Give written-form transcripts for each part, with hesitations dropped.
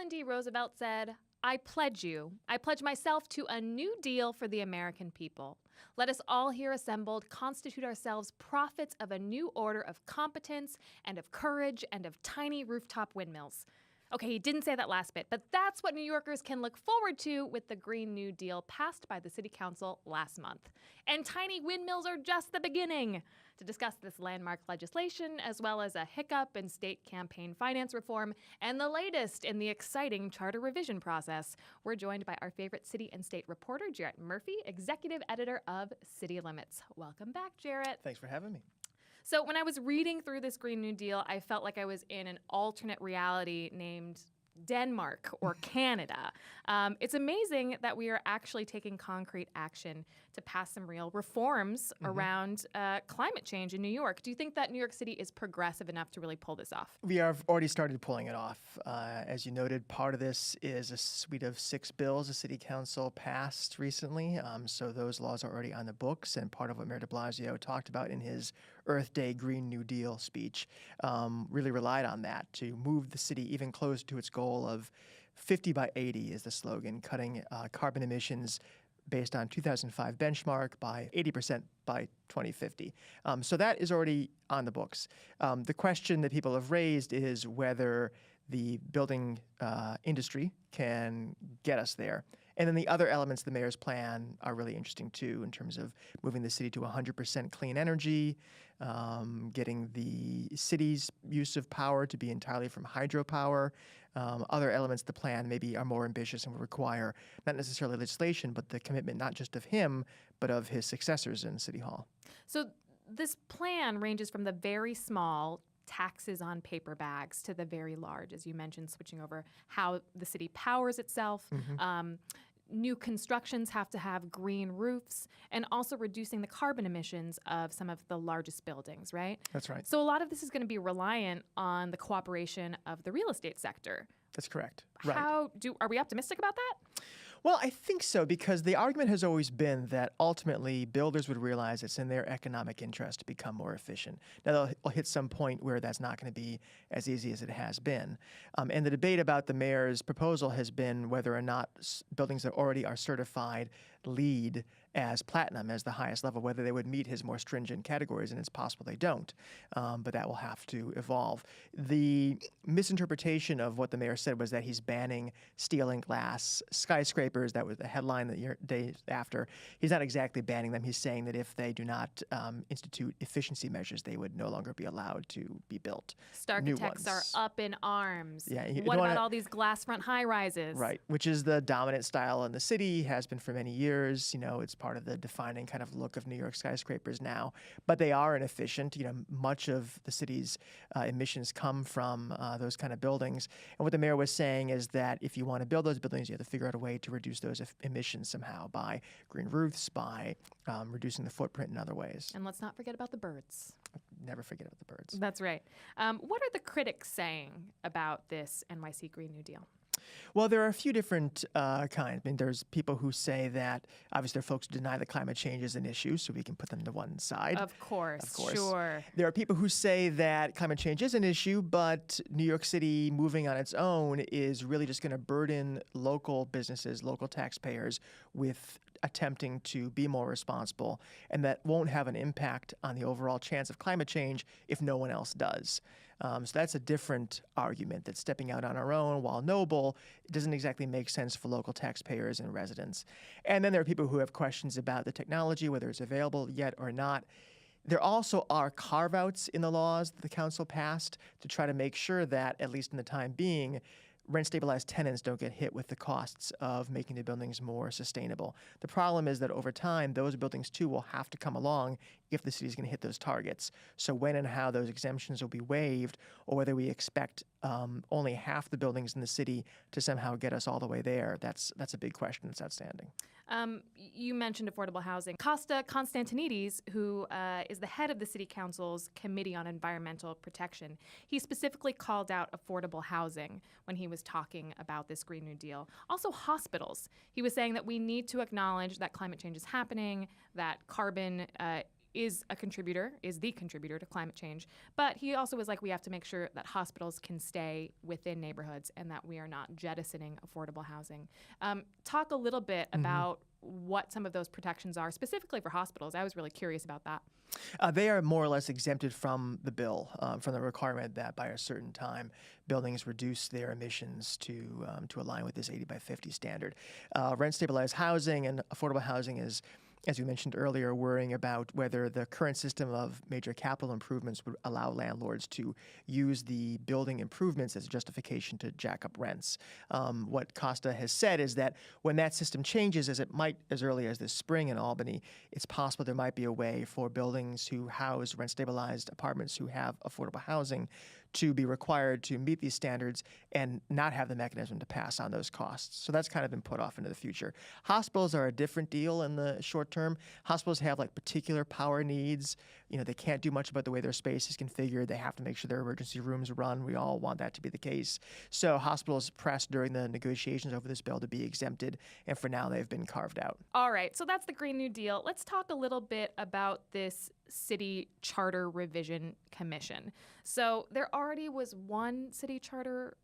Franklin D. Roosevelt said, I pledge myself to a new deal for the American people. Let us all here assembled constitute ourselves prophets of a new order of competence and of courage and of tiny rooftop windmills. Okay, he didn't say that last bit, but that's what New Yorkers can look forward to with the Green New Deal passed by the City Council last month. And tiny windmills are just the beginning. To discuss this landmark legislation, as well as a hiccup in state campaign finance reform and the latest in the exciting charter revision process, we're joined by our favorite city and state reporter, Jarrett Murphy, executive editor of City Limits. Welcome back, Jarrett. Thanks for having me. So when I was reading through this Green New Deal, I felt like I was in an alternate reality named Denmark or Canada. It's amazing that we are actually taking concrete action to pass some real reforms around climate change in New York. Do you think that New York City is progressive enough to really pull this off? We have already started pulling it off. As you noted, part of this is a suite of 6 bills the City Council passed recently. So those laws are already on the books, and part of what Mayor de Blasio talked about in his Earth Day Green New Deal speech really relied on that to move the city even closer to its goal of 50 by 80 is the slogan, cutting carbon emissions based on 2005 benchmark by 80% by 2050. So that is already on the books. The question that people have raised is whether the building industry can get us there. And then the other elements of the mayor's plan are really interesting too, in terms of moving the city to 100% clean energy, getting the city's use of power to be entirely from hydropower. Other elements of the plan maybe are more ambitious and would require not necessarily legislation, but the commitment not just of him, but of his successors in City Hall. So this plan ranges from the very small taxes on paper bags to the very large, as you mentioned, switching over how the city powers itself. New constructions have to have green roofs, and also reducing the carbon emissions of some of the largest buildings, right? That's right. So a lot of this is going to be reliant on the cooperation of the real estate sector. That's correct. Right. Are we optimistic about that? Well, I think so, because the argument has always been that ultimately builders would realize it's in their economic interest to become more efficient. Now, they'll hit some point where that's not going to be as easy as it has been. And the debate about the mayor's proposal has been whether or not buildings that already are certified LEED as platinum, as the highest level, whether they would meet his more stringent categories, and it's possible they don't. But that will have to evolve. The misinterpretation of what the mayor said was that he's banning steel and glass skyscrapers. That was the headline the day after. He's not exactly banning them. He's saying that if they do not institute efficiency measures, they would no longer be allowed to be built. Starchitects are up in arms. Yeah, what about all these glass front high rises? Right, which is the dominant style in the city, has been for many years. It's part of the defining kind of look of New York skyscrapers now. But they are inefficient. Much of the city's emissions come from those kind of buildings. And what the mayor was saying is that if you want to build those buildings, you have to figure out a way to reduce those emissions somehow by green roofs, by reducing the footprint in other ways. And let's not forget about the birds. Never forget about the birds. That's right. What are the critics saying about this NYC Green New Deal? Well, there are a few different kinds. I mean, there's people who say that, obviously, there are folks who deny that climate change is an issue, so we can put them to one side. Of course, sure. There are people who say that climate change is an issue, but New York City moving on its own is really just going to burden local businesses, local taxpayers with attempting to be more responsible, and that won't have an impact on the overall chance of climate change if no one else does. So that's a different argument, that stepping out on our own, while noble, it doesn't exactly make sense for local taxpayers and residents. And then there are people who have questions about the technology, whether it's available yet or not. There also are carve-outs in the laws that the council passed to try to make sure that, at least in the time being, rent-stabilized tenants don't get hit with the costs of making the buildings more sustainable. The problem is that over time, those buildings too will have to come along if the city is going to hit those targets. So when and how those exemptions will be waived, or whether we expect only half the buildings in the city to somehow get us all the way there, that's a big question that's outstanding. You mentioned affordable housing. Costa Constantinides, who is the head of the City Council's Committee on Environmental Protection, he specifically called out affordable housing when he was talking about this Green New Deal. Also hospitals. He was saying that we need to acknowledge that climate change is happening, that carbon is the contributor to climate change. But he also was like, we have to make sure that hospitals can stay within neighborhoods and that we are not jettisoning affordable housing. Talk a little bit about what some of those protections are, specifically for hospitals. I was really curious about that. They are more or less exempted from the bill, from the requirement that by a certain time buildings reduce their emissions to align with this 80 by 50 standard. Rent stabilized housing and affordable housing is, as you mentioned earlier, worrying about whether the current system of major capital improvements would allow landlords to use the building improvements as justification to jack up rents. What Costa has said is that when that system changes, as it might as early as this spring in Albany, it's possible there might be a way for buildings who house rent-stabilized apartments who have affordable housing to be required to meet these standards and not have the mechanism to pass on those costs. So that's kind of been put off into the future. Hospitals are a different deal in the short term. Hospitals have like particular power needs. You know, they can't do much about the way their space is configured. They have to make sure their emergency rooms run. We all want that to be the case. So hospitals pressed during the negotiations over this bill to be exempted, and for now they've been carved out. All right, so that's the Green New Deal. Let's talk a little bit about this City Charter Revision Commission. So there already was one City Charter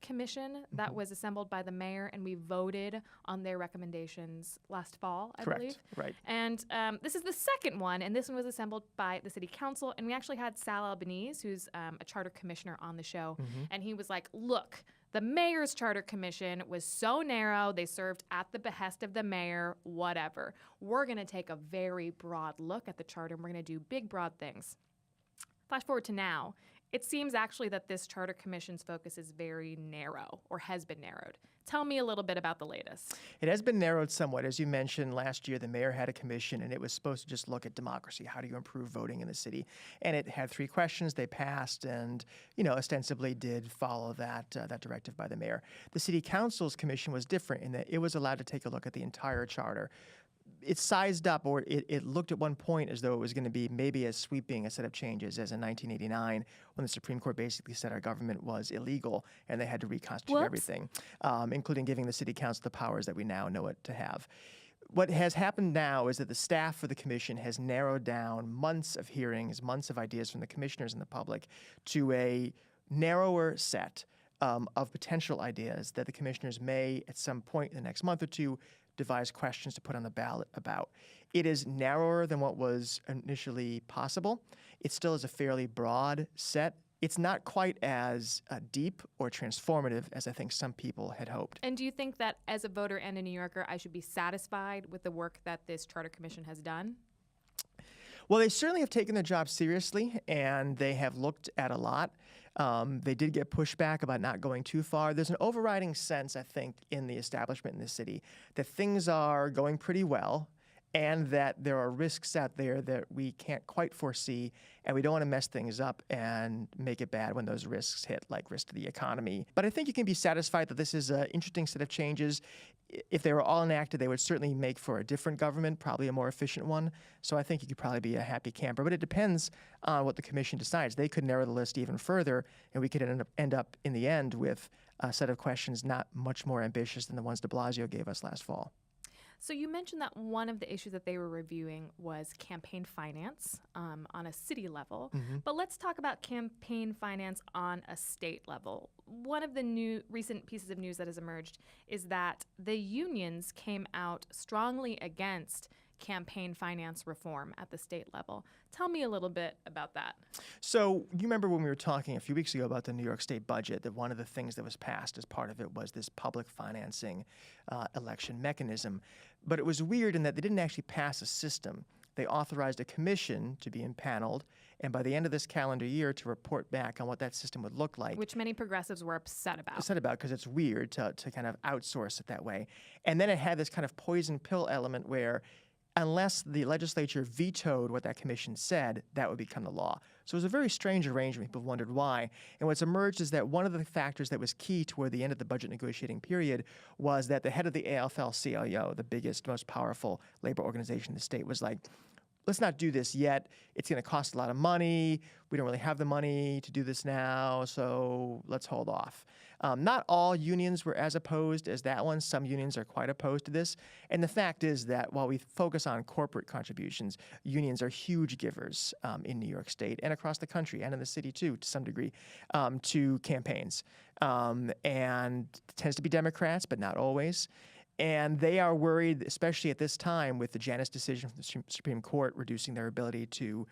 Commission that was assembled by the mayor, and we voted on their recommendations last fall, I believe. Right. And this is the second one, and this one was assembled by the City Council, and we actually had Sal Albanese, who's a charter commissioner, on the show, and he was like, look, the mayor's charter commission was so narrow, they served at the behest of the mayor, whatever. We're going to take a very broad look at the charter, and we're going to do big, broad things. Flash forward to now. It seems actually that this charter commission's focus is very narrow, or has been narrowed. Tell me a little bit about the latest. It has been narrowed somewhat. As you mentioned, last year the mayor had a commission, and it was supposed to just look at democracy. How do you improve voting in the city? And it had 3 questions. They passed and, ostensibly did follow that directive by the mayor. The city council's commission was different in that it was allowed to take a look at the entire charter. It sized up, or it looked at one point as though it was going to be maybe as sweeping a set of changes as in 1989, when the Supreme Court basically said our government was illegal and they had to reconstitute everything, including giving the city council the powers that we now know it to have. What has happened now is that the staff for the commission has narrowed down months of hearings, months of ideas from the commissioners and the public to a narrower set of potential ideas that the commissioners may, at some point in the next month or two, devise questions to put on the ballot about. It is narrower than what was initially possible. It still is a fairly broad set. It's not quite as deep or transformative as I think some people had hoped. And do you think that as a voter and a New Yorker, I should be satisfied with the work that this Charter Commission has done? Well, they certainly have taken their job seriously, and they have looked at a lot. They did get pushback about not going too far. There's an overriding sense, I think, in the establishment in the city that things are going pretty well and that there are risks out there that we can't quite foresee, and we don't want to mess things up and make it bad when those risks hit, like risk to the economy. But I think you can be satisfied that this is an interesting set of changes. If they were all enacted, they would certainly make for a different government, probably a more efficient one. So I think you could probably be a happy camper. But it depends on what the commission decides. They could narrow the list even further, and we could end up in the end with a set of questions not much more ambitious than the ones de Blasio gave us last fall. So you mentioned that one of the issues that they were reviewing was campaign finance on a city level. But let's talk about campaign finance on a state level. One of the recent pieces of news that has emerged is that the unions came out strongly against campaign finance reform at the state level. Tell me a little bit about that. So you remember when we were talking a few weeks ago about the New York State budget, that one of the things that was passed as part of it was this public financing election mechanism. But it was weird in that they didn't actually pass a system. They authorized a commission to be impaneled, and by the end of this calendar year to report back on what that system would look like. Which many progressives were upset about. Because it's weird to kind of outsource it that way. And then it had this kind of poison pill element where unless the legislature vetoed what that commission said, that would become the law. So it was a very strange arrangement. People wondered why. And what's emerged is that one of the factors that was key toward the end of the budget negotiating period was that the head of the AFL-CIO, the biggest, most powerful labor organization in the state, was like, let's not do this yet. It's going to cost a lot of money. We don't really have the money to do this now, so let's hold off. Not all unions were as opposed as that one. Some unions are quite opposed to this. And the fact is that while we focus on corporate contributions, unions are huge givers in New York State and across the country and in the city too, to some degree, to campaigns. And it tends to be Democrats, but not always. And they are worried, especially at this time, with the Janus decision from the Supreme Court reducing their ability to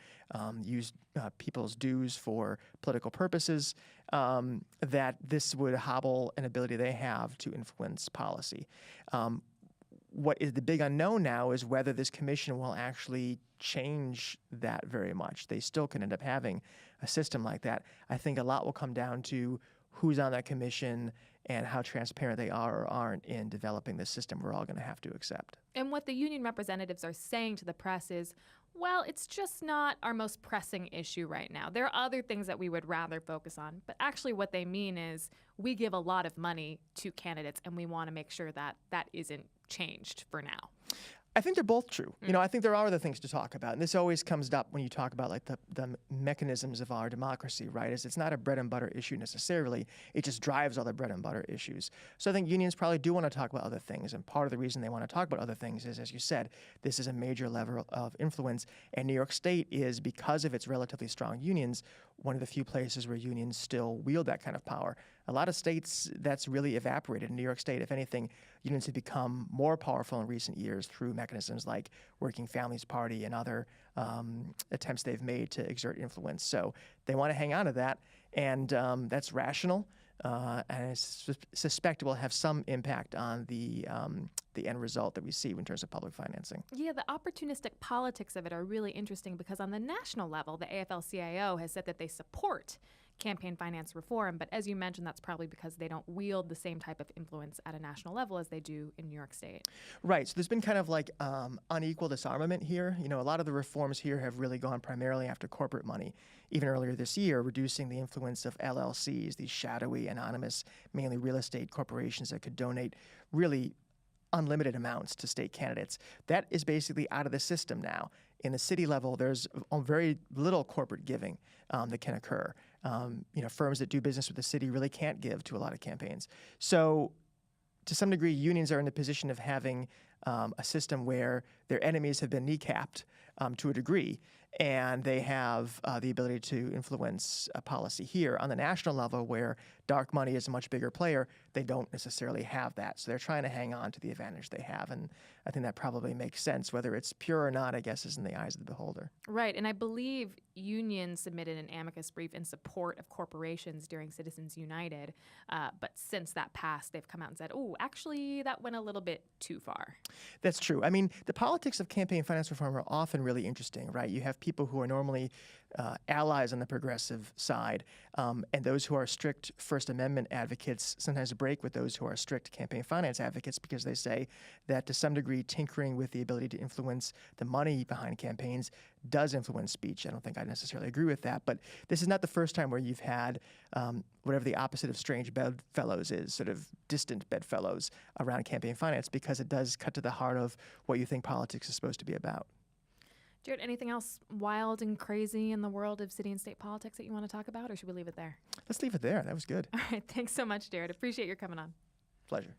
use people's dues for political purposes, that this would hobble an ability they have to influence policy. What is the big unknown now is whether this commission will actually change that very much. They still can end up having a system like that. I think a lot will come down to who's on that commission and how transparent they are or aren't in developing this system we're all going to have to accept. And what the union representatives are saying to the press is, well, it's just not our most pressing issue right now. There are other things that we would rather focus on. But actually what they mean is we give a lot of money to candidates, and we want to make sure that that isn't changed for now. I think they're both true. You know, I think there are other things to talk about. And this always comes up when you talk about like the mechanisms of our democracy, right? Is it's not a bread and butter issue necessarily. It just drives all the bread and butter issues. So I think unions probably do want to talk about other things. And part of the reason they want to talk about other things is, as you said, this is a major level of influence. And New York State is, because of its relatively strong unions, one of the few places where unions still wield that kind of power. A lot of states, that's really evaporated. In New York State, if anything, unions have become more powerful in recent years through mechanisms like Working Families Party and other attempts they've made to exert influence. So they want to hang on to that, and that's rational, and I suspect it will have some impact on the end result that we see in terms of public financing. Yeah, the opportunistic politics of it are really interesting because on the national level, the AFL-CIO has said that they support campaign finance reform, but as you mentioned, that's probably because they don't wield the same type of influence at a national level as they do in New York State. Right. So there's been kind of like unequal disarmament here. You know, a lot of the reforms here have really gone primarily after corporate money. Even earlier this year, reducing the influence of LLCs, these shadowy, anonymous, mainly real estate corporations that could donate really unlimited amounts to state candidates. That is basically out of the system now. In the city level, there's very little corporate giving that can occur. You know, firms that do business with the city really can't give to a lot of campaigns. So to some degree, unions are in the position of having a system where their enemies have been kneecapped to a degree, and they have the ability to influence policy here. On the national level, where dark money is a much bigger player, they don't necessarily have that. So they're trying to hang on to the advantage they have, and I think that probably makes sense. Whether it's pure or not, I guess, is in the eyes of the beholder. Right, and I believe unions submitted an amicus brief in support of corporations during Citizens United, but since that passed, they've come out and said, oh, actually, that went a little bit too far. That's true. I mean, the politics of campaign finance reform are often really interesting, right? You have people who are normally allies on the progressive side, and those who are strict First Amendment advocates sometimes break with those who are strict campaign finance advocates because they say that to some degree tinkering with the ability to influence the money behind campaigns does influence speech. I don't think I necessarily agree with that, but this is not the first time where you've had whatever the opposite of strange bedfellows is, sort of distant bedfellows around campaign finance, because it does cut to the heart of what you think politics is supposed to be about. Jarrett, anything else wild and crazy in the world of city and state politics that you want to talk about, or should we leave it there? Let's leave it there. That was good. All right. Thanks so much, Jarrett. Appreciate your coming on. Pleasure.